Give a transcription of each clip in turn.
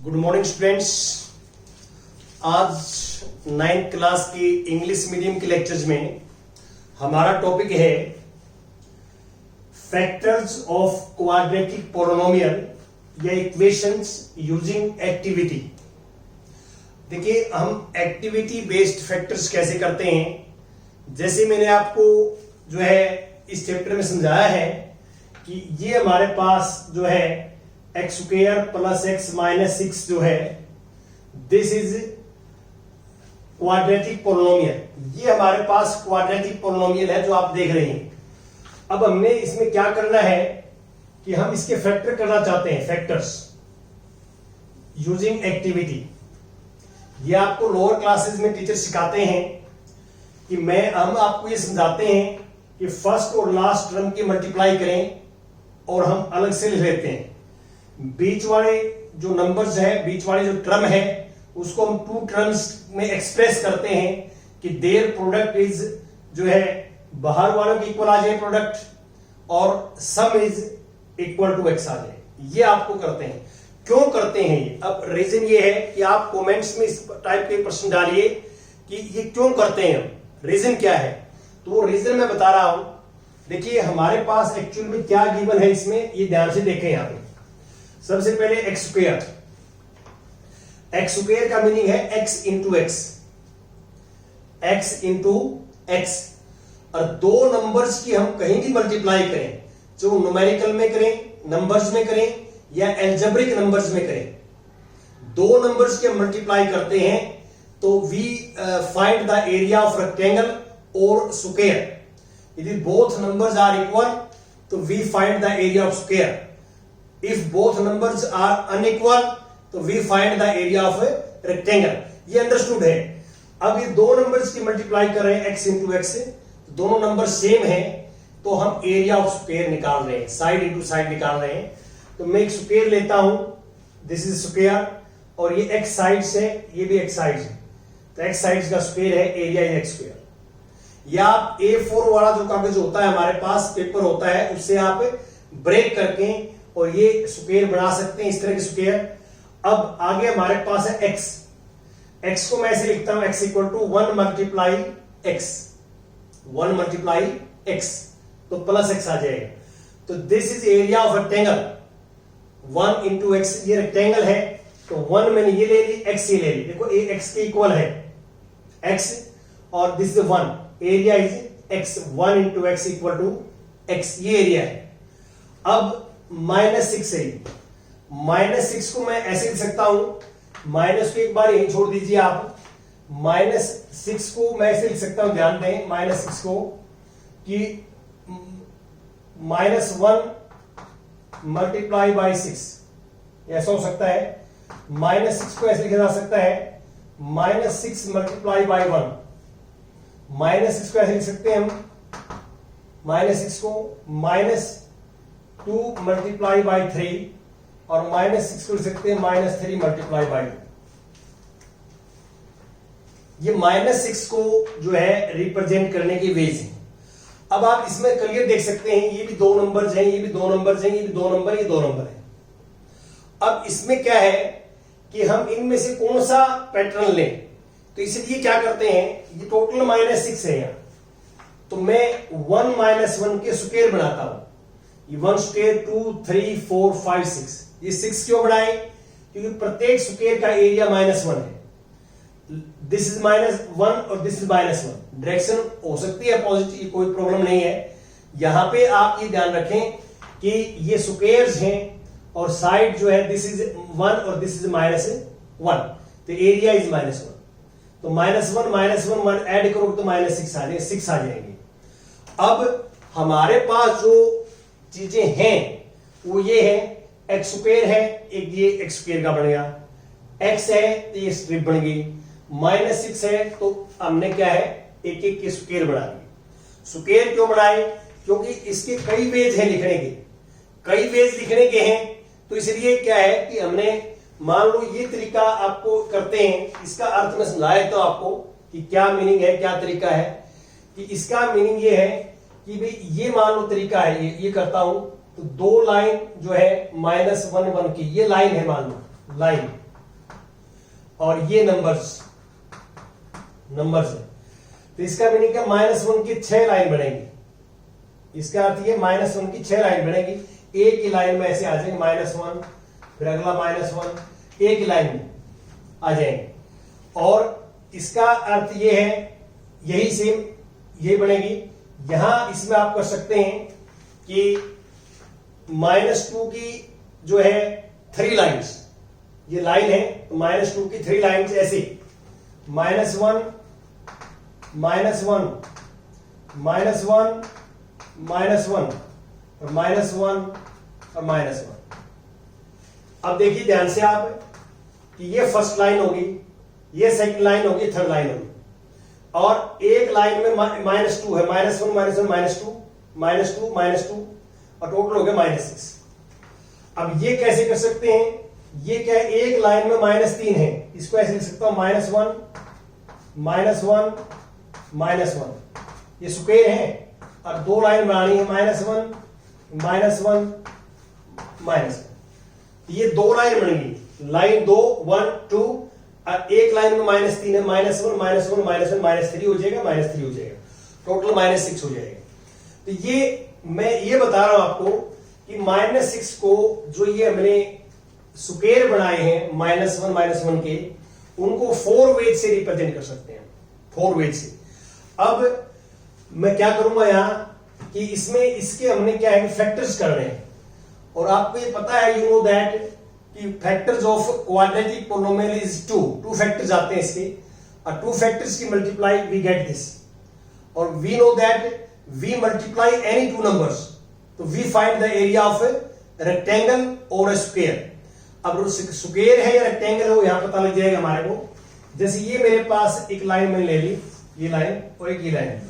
Good morning students. आज 9th class की English medium के लेक्चर्स में हमारा टॉपिक है फैक्टर्स ऑफ क्वाड्रेटिक पोलिनोमियल या इक्वेशंस यूजिंग एक्टिविटी। देखिए, हम एक्टिविटी बेस्ड फैक्टर्स कैसे करते हैं। जैसे मैंने आपको जो है इस चैप्टर में समझाया है कि ये हमारे पास जो है x square plus x minus 6 जो है दिस इज क्वाड्रेटिक पोलिनोमियल। ये हमारे पास क्वाड्रेटिक पोलिनोमियल है जो आप देख रहे हैं। अब हमने इसमें क्या करना है कि हम इसके फैक्टर करना चाहते हैं, फैक्टर्स यूजिंग एक्टिविटी। ये आपको लोअर क्लासेस में टीचर सिखाते हैं कि हम आपको ये समझाते हैं कि फर्स्ट और लास्ट टर्म की मल्टीप्लाई करें और हम अलग से लिख लेते हैं। बीच वाले जो नंबर्स है, बीच वाले जो टर्म है, उसको हम टू टर्म्स में एक्सप्रेस करते हैं कि देयर प्रोडक्ट इज जो है बाहर वालों के इक्वल आ जाए प्रोडक्ट और sum is equal to X आ जाए। ये आपको करते हैं। क्यों करते हैं ये? अब रीजन ये है कि आप कमेंट्स में इस टाइप के प्रश्न डालिए कि ये क्यों करते हैं, रीजन क्या है। तो वो रीजन मैं बता रहा हूं। देखिए, हमारे पास एक्चुअल में क्या गिवन है इसमें, ये ध्यान से देखें। यहां पे सबसे पहले एक्स स्क्वायर। एक्स स्क्वायर का मीनिंग है x into x, x into x. और दो नंबर्स की हम कहीं भी मल्टीप्लाई करें, जो न्यूमेरिकल में करें, नंबर्स में करें या एल्जेब्रिक नंबर्स में करें, दो नंबर्स के मल्टीप्लाई करते हैं तो we find the area of rectangle और स्क्वायर। यदि बोथ नंबर्स आर इक्वल तो we find the area of square. If both numbers are unequal, तो we find the area of a rectangle। ये understood है। अब ये दो नंबर्स की मल्टीप्लाई कर रहे हैं x इंटू एक्स से, तो दोनों नंबर सेम है, तो हम एरिया ऑफ स्क्वायर निकाल रहे हैं, साइड इंटू साइड निकाल रहे हैं। तो मैं एक स्क्वायर लेता हूं, दिस इज स्क्वायर, और ये x साइड से, ये भी x साइड है, तो x साइड का स्क्वायर है, एरिया इज x स्क्वायर। या आप A4 वाला जो कागज होता है हमारे पास, पेपर होता है, उससे आप ब्रेक करके और ये स्क्वायर बना सकते हैं, इस तरह के स्क्वायर। अब आगे हमारे पास है x। x को मैं ऐसे लिखता हूं, x equal to 1 multiply x, 1 multiply x, तो प्लस x आ जाएगा। तो this is area of rectangle, 1 into x. ये रेक्टेंगल है तो 1 मैंने ये ले ली, x ये ले ली। देखो ये x के इक्वल है, x, और this is 1, area is x, 1 into x equal to x, ये एरिया है। अब -6 है, -6 को मैं ऐसे लिख सकता हूं, माइनस को एक बार यही छोड़ दीजिए आप। -6 को मैं ऐसे लिख सकता हूं, ध्यान दें, -6 को कि -1 मल्टीप्लाई बाई 6, ऐसा हो सकता है। -6 को ऐसे लिखा जा सकता है, -6 मल्टीप्लाई बाई 1। -6 को ऐसे लिख सकते हैं हम, -6 को -2 मल्टीप्लाई बाई 3, और -6 को लिख सकते हैं -3 मल्टीप्लाई बाई 2। ये -6 को जो है रिप्रेजेंट करने की वेज है। अब आप इसमें क्लियर देख सकते हैं, ये भी दो नंबर्स हैं, ये भी दो नंबर्स हैं, ये भी दो नंबर, ये दो नंबर है। अब इसमें क्या है कि हम इनमें से कौन सा पैटर्न लें, तो इसलिए क्या करते हैं, ये टोटल -6 है यहां, तो मैं 1 -1 के स्क्वायर बनाता हूं। ये 1 स्क्वायर 2 3 4 5 6, ये 6 क्यों बनाए, क्योंकि प्रत्येक स्क्वायर का एरिया -1 है। दिस इज -1 और दिस इज -1, डायरेक्शन हो सकती है पॉजिटिव, कोई प्रॉब्लम नहीं है। यहां पे आप ये ध्यान रखें कि ये स्क्वायर्स हैं और साइड जो है दिस इज 1 और दिस इज -1, तो एरिया इज -1। तो -1 ऐड करोगे तो -6 आ जाएंगे, 6 आ जाएंगे। अब हमारे पास जो चीजें हैं वो ये है, एक्स स्क्वायर है, एक ये एक्स स्क्वायर का बन गया, एक्स है तो ये स्ट्रिप बन गई, -6 है तो हमने क्या है, एक एक के स्क्वायर बना दिए। स्क्वायर क्यों बनाए, क्योंकि इसके कई वेज हैं लिखने के, कई वेज लिखने के हैं, तो इसलिए क्या है कि हमने, मान लो ये तरीका आपको करते हैं, इसका अर्थ में समझाया तो आपको कि क्या मीनिंग है, क्या तरीका है। कि इसका मीनिंग ये है कि भाई ये मान लो तरीका है, ये करता हूं, तो दो लाइन जो है -1 1 की, ये लाइन है, मान लो लाइन, और ये नंबर्स है। तो इसका मीनिंग क्या, -1 की 6 लाइन बनेगी। इसका अर्थ ये -1 की 6 लाइन बनेगी। एक ही लाइन में ऐसे आ जाएंगे -1, फिर अगला -1, एक ही लाइन में आ जाएंगे। और इसका अर्थ ये है, यही सेम यही बनेगी। यहां इसमें आप कर सकते हैं कि -2 की जो है 3 लाइन्स, ये लाइन है तो -2 की 3 लाइन्स ऐसे -1 -1 -1 -1 और -1 और -1। अब देखिए ध्यान से आप कि ये फर्स्ट लाइन होगी, ये सेकंड लाइन होगी, थर्ड लाइन होगी, और एक लाइन में -2 है, -1 -1 -2 -2 और टोटल हो गया -6। अब ये कैसे कर सकते हैं, ये क्या है, एक लाइन में -3 है, इसको ऐसे लिख सकता हूं -1 -1 -1, ये स्क्वायर है, और 2 लाइन बनानी है -1 -1 -1। ये 2 लाइन बनेगी, लाइन 2 1 2, और एक लाइन में -3 है, -1 -1 -3 हो जाएगा, -3 हो जाएगा, टोटल -6 हो जाएगा। तो ये मैं ये बता रहा हूं आपको कि -6 को जो ये हमने स्क्वायर बनाए हैं -1 -1 के, उनको 4 वेज से रिप्रेजेंट कर सकते हैं, 4 वेज से। अब मैं क्या करूंगा यहां कि इसमें इसके हमने क्या है फैक्टर्स कर रहे हैं, और आपको ये पता है, यू नो दैट कि factors of quadratic polynomial is 2 factors आते हैं इसके, और 2 फैक्टर्स की मल्टीप्लाई वी गेट दिस, और we know that we multiply any 2 numbers, तो we find the area of rectangle और अ स्क्वायर। अब स्क्वायर है या रेक्टेंगल है वो यहां पता लग जाएगा हमारे को। जैसे ये मेरे पास एक लाइन मैंने ले ली, ये लाइन और एक ये लाइन।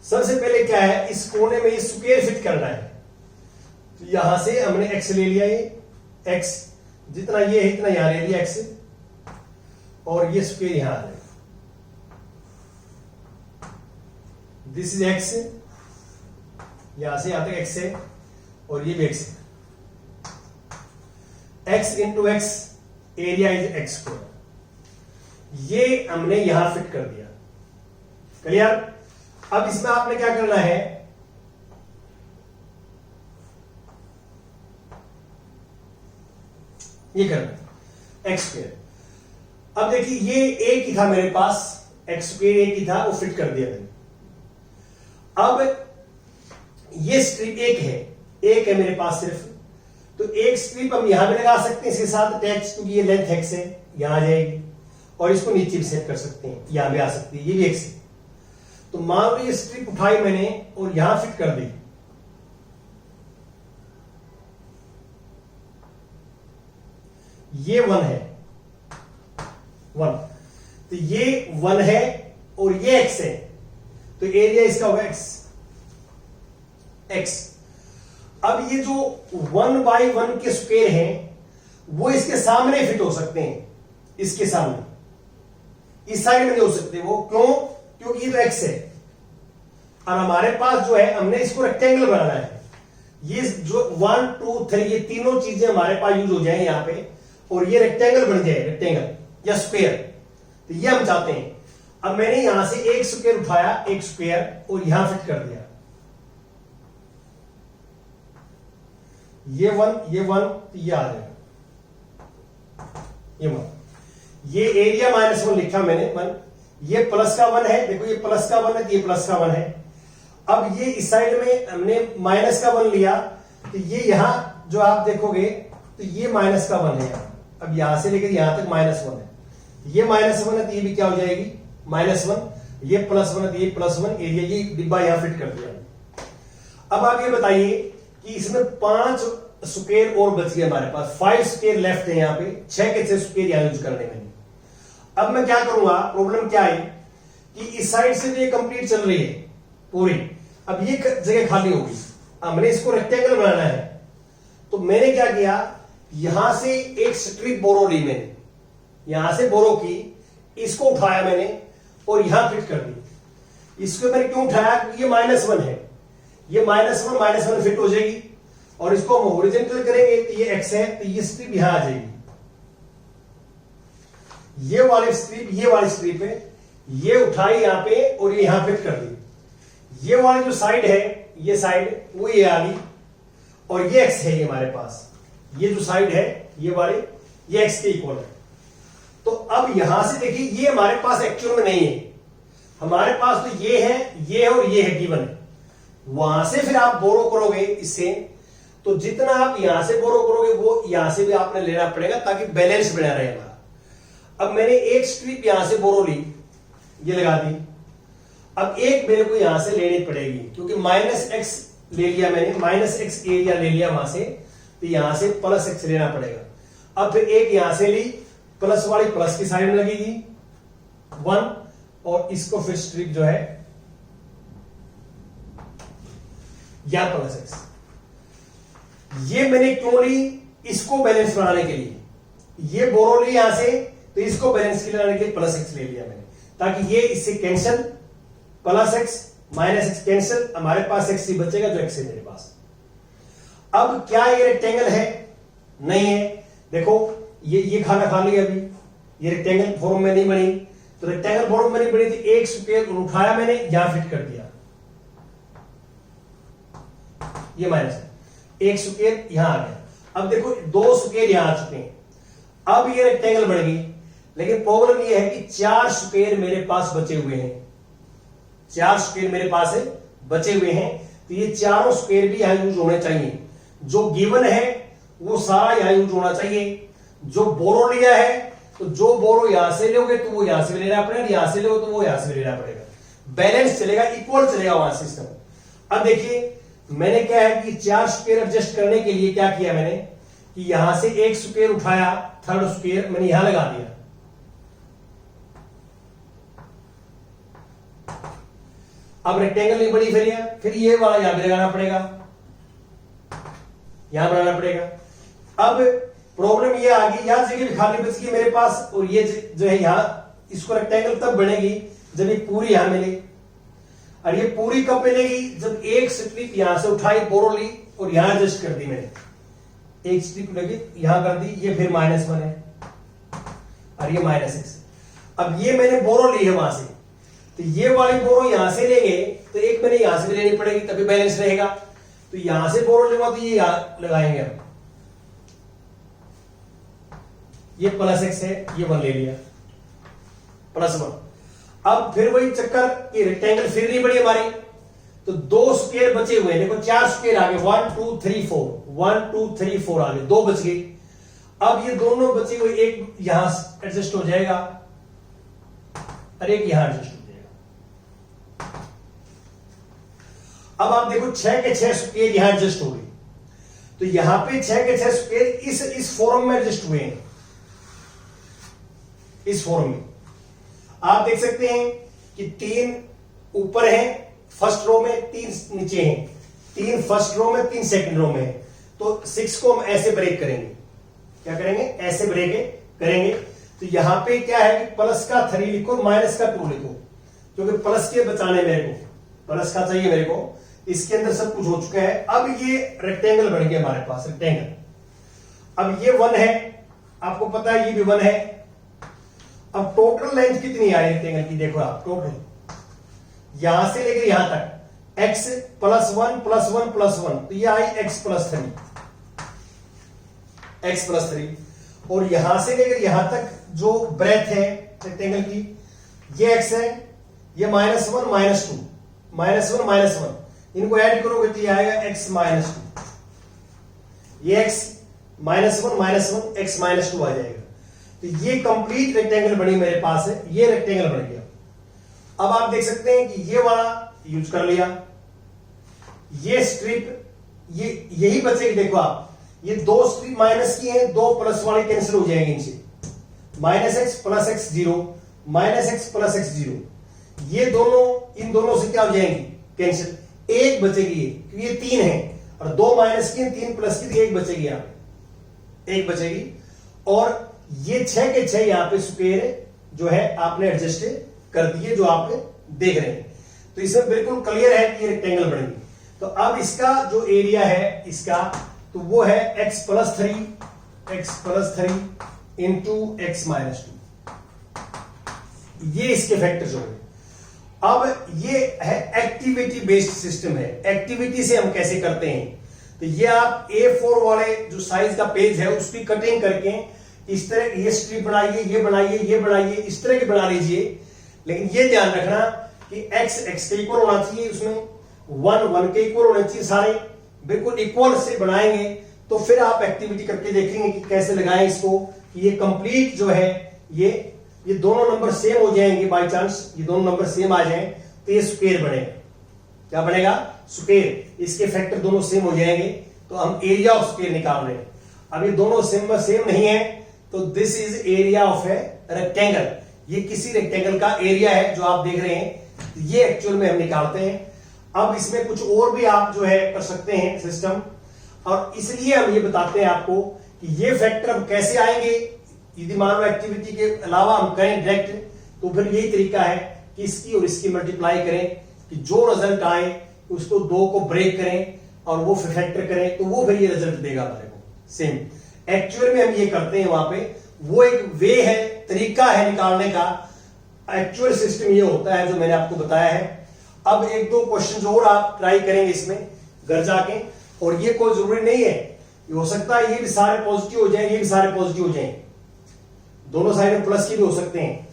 सबसे पहले क्या है, इस कोने में ये स्क्वायर फिट करना है, तो यहां से हमने x ले लिया, ये x जितना ये है इतना यहां ले लिया x, और ये स्क्वायर यहां आ जाएगा। दिस इज x, यहां से यहां तक x है, और ये भी x है। x into x, area is x square. ये हमने यहां फिट कर दिया, क्लियर। अब इसमें आपने क्या करना है, ये करना x स्क्वायर। अब देखिए ये एक ही था मेरे पास, x स्क्वायर एक ही था, वो फिट कर दिया मैंने। अब ये स्ट्रिप एक है मेरे पास सिर्फ, तो एक स्ट्रिप हम यहां भी लगा सकते हैं इसके साथ अटैच, क्योंकि ये लेंथ x है, यहां आ जाएगी, और इसको नीचे भी सेट कर सकते हैं, यहां भी आ सकती है, ये भी x है। तो मान लो ये स्ट्रिप उठाई मैंने और यहां फिट कर दी, ये 1 है, 1, तो ये 1 है और ये x है, तो एरिया इसका होगा x। अब ये जो 1/1 के स्क्वायर हैं वो इसके सामने फिट हो सकते हैं, इसके सामने, इस साइड में नहीं हो सकते वो, क्यों, क्योंकि ये तो x है, और हमारे पास जो है हमने इसको रेक्टेंगल बनाना है। ये जो 1 2 3 ये तीनों चीजें हमारे पास यूज हो जाए यहां पे, और ये रेक्टेंगल बन जाए, रेक्टेंगल या स्क्वायर, तो ये हम चाहते हैं। अब मैंने यहां से एक स्क्वायर उठाया, एक स्क्वायर, और यहां फिट कर दिया, ये 1 तो ये आ जाएगा, ये 1, ये एरिया -1 लिखा मैंने 1, ये प्लस का 1 है, देखो ये प्लस का 1 है, ये प्लस का 1 है। अब ये इस साइड में हमने माइनस का 1 लिया, तो ये यहां जो आप देखोगे तो ये माइनस का 1 है यहां, अब यहां से लेकर यहां तक -1 है, ये -1 है, तो ये भी क्या हो जाएगी -1, ये +1 है, तो ये +1, एरिया ये डिब्बा यहां फिट कर दिया। अब आप ये बताइए कि इसमें 5 स्क्वायर और बच गए हमारे पास, 5 स्क्वायर लेफ्ट है यहां पे, 6 के 6 स्क्वायर यहां यूज करने में। अब मैं क्या करूंगा, प्रॉब्लम क्या है कि इस साइड से तो ये कंप्लीट चल रही है पूरी, अब ये जगह खाली होगी, हमने इसको रेक्टेंगल बनाना है, तो मैंने क्या किया, यहां से एक स्ट्रिप बोरो ली मैंने, यहां से बोरो की, इसको उठाया मैंने और यहां फिट कर दी। इसको मैंने क्यों उठाया, क्योंकि ये -1 है, ये -1 फिट हो जाएगी, और इसको हम हॉरिजॉन्टल करेंगे तो ये x है, तो ये स्ट्रिप यहां आ जाएगी, ये वाली स्ट्रिप है, ये उठाई यहां पे और ये यहां फिट कर दी। ये वाली जो साइड है, ये साइड वो ये आ गई और ये एक्स है ये हमारे पास, ये जो साइड है ये वाली, ये एक्स के इक्वल है। तो अब यहां से देखिए ये हमारे पास एक्चुअल में नहीं है, हमारे पास तो ये है और ये है गिवन है। वहां से फिर आप बोरो करोगे इससे, तो जितना आप यहां से बोरो करोगे वो यहां से भी आपने लेना पड़ेगा ताकि बैलेंस बना रहे हमारा। अब मैंने एक स्ट्रिप यहां से बोरो ली, ये लगा दी। अब एक मेरे को यहां से लेनी पड़ेगी क्योंकि माइनस एक्स ले लिया मैंने, माइनस एक्स एरिया ले लिया वहां से, तो यहां से प्लस एक्स लेना पड़ेगा। अब फिर एक यहां से ली, प्लस वाली प्लस की साइड में लगेगी 1, और इसको फिर स्ट्रिप जो है या प्लस एक्स। ये मैंने क्यों ली? इसको बैलेंस बनाने के लिए। ये बोरो ली यहां से, तो इसको बैलेंस के लाने के लिए प्लस एक्स ले लिया मैंने, ताकि ये इससे cancel, plus x minus x cancel, हमारे पास एक्स ही बचेगा जो एक्स है मेरे पास। अब क्या ये रेक्टेंगल है? नहीं है। देखो ये खाना खा लिया अभी, ये रेक्टेंगल फॉर्म में नहीं बनी, तो रेक्टेंगल फॉर्म में नहीं बनी थी, एक स्क्वायर उठाया मैंने, यहां फिट कर दिया, ये माइनस है, एक स्क्वायर यहां आ गया। अब देखो दो स्क्वायर यहां आ चुके हैं, अब ये रेक्टेंगल बढ़ गई। लेकिन प्रॉब्लम ये है कि 4 स्क्वायर मेरे पास बचे हुए हैं, 4 स्क्वायर मेरे पास है बचे हुए हैं, तो ये चारों स्क्वायर भी यहां यूज होने चाहिए। जो गिवन है वो सारा यहां यूज होना चाहिए। जो बोरो लिया है, तो जो बोरो यहां से लोगे तो वो यहां से भी लेना पड़ेगा, यहां से लोगे तो वो यहां से भी लेना पड़ेगा, बैलेंस चलेगा, इक्वल चलेगा वहां सिस्टम। अब देखिए मैंने क्या है कि 4 स्क्वायर एडजस्ट करने के लिए क्या किया मैंने कि यहां से एक स्क्वायर उठाया, थर्ड स्क्वायर मैंने यहां लगा दिया। अब रेक्टेंगल नहीं बनी, फिर ये वाला यहां भी लगाना पड़ेगा, यहां बनाना पड़ेगा। अब प्रॉब्लम ये आ गई, यहां जगह भी खाली बच गई मेरे पास, और ये जो है यहां, इसको रेक्टेंगल तब बनेगी जब ये पूरी यहां मिले। और ये पूरी कब मिलेगी? जब एक स्ट्रिप यहां से उठाई, बोरो ली और यहां एडजस्ट कर दी मैंने, एक स्ट्रिप लगी यहां कर दी, ये फिर -1 है और ये -6। अब ये मैंने बोरो ली है वहां से, तो ये वाली बोरो यहां से लेंगे तो एक मैंने यहां से भी लेनी पड़ेगी, तभी बैलेंस रहेगा। तो यहां से बोरो लूंगा तो ये यहां लगाएंगे हम, ये +x है, ये 1 ले लिया, +1। अब फिर वही चक्कर, ये रेक्टेंगल फिर नहीं बड़ी हमारी, तो 2 स्क्वायर बचे हुए हैं। देखो 4 स्क्वायर आ गए, 1 2 3 4, 1 2 3 4 आ गए, 2 बच गए। अब ये दोनों बचे हुए, एक यहां एडजस्ट हो जाएगा और एक यहां एडजस्ट हो जाएगा। अब आप देखो 6 के 6 स्क्वायर यहां एडजस्ट हो गए, तो यहां पे 6 के 6 स्क्वायर इस फॉर्म में एडजस्ट हुए हैं, इस फॉर्म में आप देख सकते हैं कि 3 ऊपर है फर्स्ट रो में, 3 नीचे हैं, 3 फर्स्ट रो में, 3 सेकंड रो में है। तो 6 को हम ऐसे ब्रेक करेंगे, क्या करेंगे? ऐसे ब्रेक करेंगे। तो यहां पे क्या है कि प्लस का 3 लिखो, माइनस का 2 लिखो, क्योंकि प्लस के बचाने मेरे को, प्लस का चाहिए मेरे को। इसके अंदर सब कुछ हो चुका है। अब ये रेक्टेंगल बन गया हमारे पास, रेक्टेंगल। अब ये 1 है, आपको पता है ये भी 1 है। अब टोटल लेंथ कितनी आई रेक्टेंगल की? देखो आप, टोटल यहां से लेकर यहां तक x +1 +1 +1, तो ये आई x +3, x +3। और यहां से लेकर यहां तक जो ब्रेथ है रेक्टेंगल की, ये x है, ये -1 -2, -1 -1, इनको ऐड करोगे तो ये आएगा x -2, ये x -1 -1 x -2 आ जाएगा। तो ये कंप्लीट रेक्टेंगल बनी मेरे पास है, ये रेक्टेंगल बन गया। अब आप देख सकते हैं कि ये वाला यूज कर लिया, ये स्ट्रिप, ये यही बचेगी। देखो आप, ये 2 स्ट्रिप माइनस की हैं, 2 प्लस वाले कैंसिल हो जाएंगे इनसे, -x + x 0, -x + x 0, ये दोनों इन दोनों से क्या हो जाएंगी? कैंसिल। एक बचेगी, क्योंकि ये 3 है और 2 माइनस की, 3 प्लस की, एक बचेगी, यहां पे एक बचेगी। और ये 6 के 6 यहां पे स्क्वायर जो है आपने एडजस्ट कर दिए, जो आप देख रहे हैं। तो इसमें बिल्कुल क्लियर है कि ये रेक्टेंगल बनेगी। तो अब इसका जो एरिया है इसका, तो वो है x + 3 × x -2, ये इसके फैक्टर्स होंगे। अब ये है एक्टिविटी बेस्ड सिस्टम है। एक्टिविटी से हम कैसे करते हैं, तो ये आप A4 वाले जो साइज का पेज है उसकी कटिंग करके इस तरह ये स्ट्रिप बनाइए, ये बनाइए, ये बनाइए, इस तरह के बना लीजिए। लेकिन ये ध्यान रखना कि x x के इक्वल होना चाहिए, उसमें 1 के इक्वल होने चाहिए, सारे बिल्कुल इक्वल से बनाएंगे तो फिर आप एक्टिविटी करके देखेंगे कि कैसे लगाएं इसको कि ये कंप्लीट जो है ये दोनों नंबर सेम हो जाएंगे। बाय चांस ये दोनों नंबर सेम आ जाएं तो ये स्क्वायर बनेगा। क्या बनेगा? स्क्वायर। इसके फैक्टर दोनों सेम हो जाएंगे तो हम एरिया ऑफ स्क्वायर निकाल रहे हैं। अब ये दोनों सेम नहीं है तो this is area of a rectangle. ये किसी रेक्टेंगल का एरिया है जो आप देख रहे हैं, ये एक्चुअल में हम निकालते हैं। अब इसमें कुछ और भी आप जो है कर सकते हैं सिस्टम, और इसलिए हम ये बताते हैं आपको कि ये फैक्टर अब कैसे आएंगे। यदि मान लो एक्टिविटी के अलावा हम करें डायरेक्ट, तो फिर यही तरीका है कि इसकी और इसकी मल्टीप्लाई करें कि जो रिजल्ट आए उसको 2 को ब्रेक करें और वो फैक्टर करें तो वो फिर ये रिजल्ट देगा हमारे को। सेम एक्चुअल में हम ये करते हैं वहां पे, वो एक वे है, तरीका है निकालने का। एक्चुअल सिस्टम ये होता है जो मैंने आपको बताया है। अब 1-2 क्वेश्चन और आप ट्राई करेंगे इसमें घर जाके, और ये कोई जरूरी नहीं है, ये हो सकता है ये भी सारे पॉजिटिव हो जाए, ये भी सारे पॉजिटिव हो जाए, दोनों साइड में प्लस की भी हो सकते हैं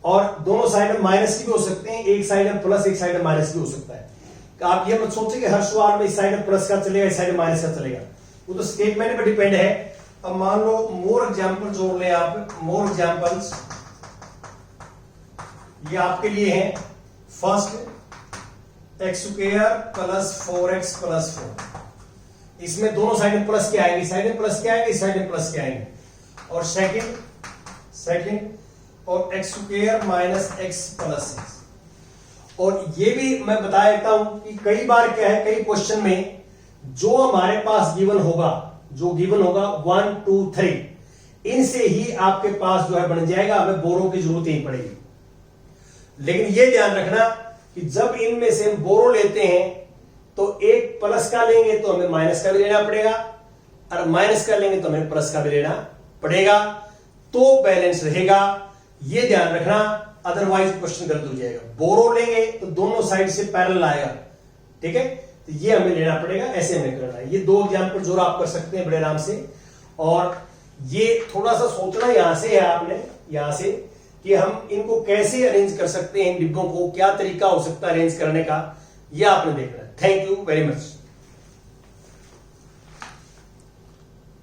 और दोनों साइड में माइनस की भी हो सकते हैं, एक साइड में प्लस एक साइड में माइनस भी हो सकता है। आप ये मत सोचिए कि हर सवाल में इस साइड में प्लस का चलेगा, इस साइड में माइनस का चलेगा, वो तो स्टेटमेंट पर डिपेंड है। अब मान लो मोर एग्जाम्पल जोड़ ले आप, मोर एग्जाम्पल्स ये आपके लिए हैं। First x² plus 4x plus 4, इसमें दोनों साइड में प्लस के आएंगे, साइड में प्लस के आएंगे, इस साइड में प्लस के आएंगे। और सेकंड और x² माइनस x प्लस 6। और ये भी मैं बता देता हूं कि कई बार क्या है, कई क्वेश्चन में जो हमारे पास गिवन होगा 1 2 3 इनसे ही आपके पास जो है बन जाएगा, हमें बोरो की जरूरत नहीं पड़ेगी। लेकिन ये ध्यान रखना कि जब इनमें से हम बोरो लेते हैं तो एक प्लस का लेंगे तो हमें माइनस का भी लेना पड़ेगा, और माइनस का लेंगे तो हमें प्लस का भी लेना पड़ेगा, तो बैलेंस रहेगा। ये ध्यान रखना, अदरवाइज क्वेश्चन गलत हो जाएगा। बोरो लेंगे तो दोनों साइड से पैरेलल आएगा, ठीक है, तो ये हमें लेना पड़ेगा, ऐसे हमें करना है। ये 2 एग्जाम्पल जो आप कर सकते हैं बड़े आराम से। और ये थोड़ा सा सोचना यहां से है आपने, यहां से कि हम इनको कैसे अरेंज कर सकते हैं, इन डिब्बों को क्या तरीका हो सकता है अरेंज करने का, यह आपने देखना है। Thank you very much.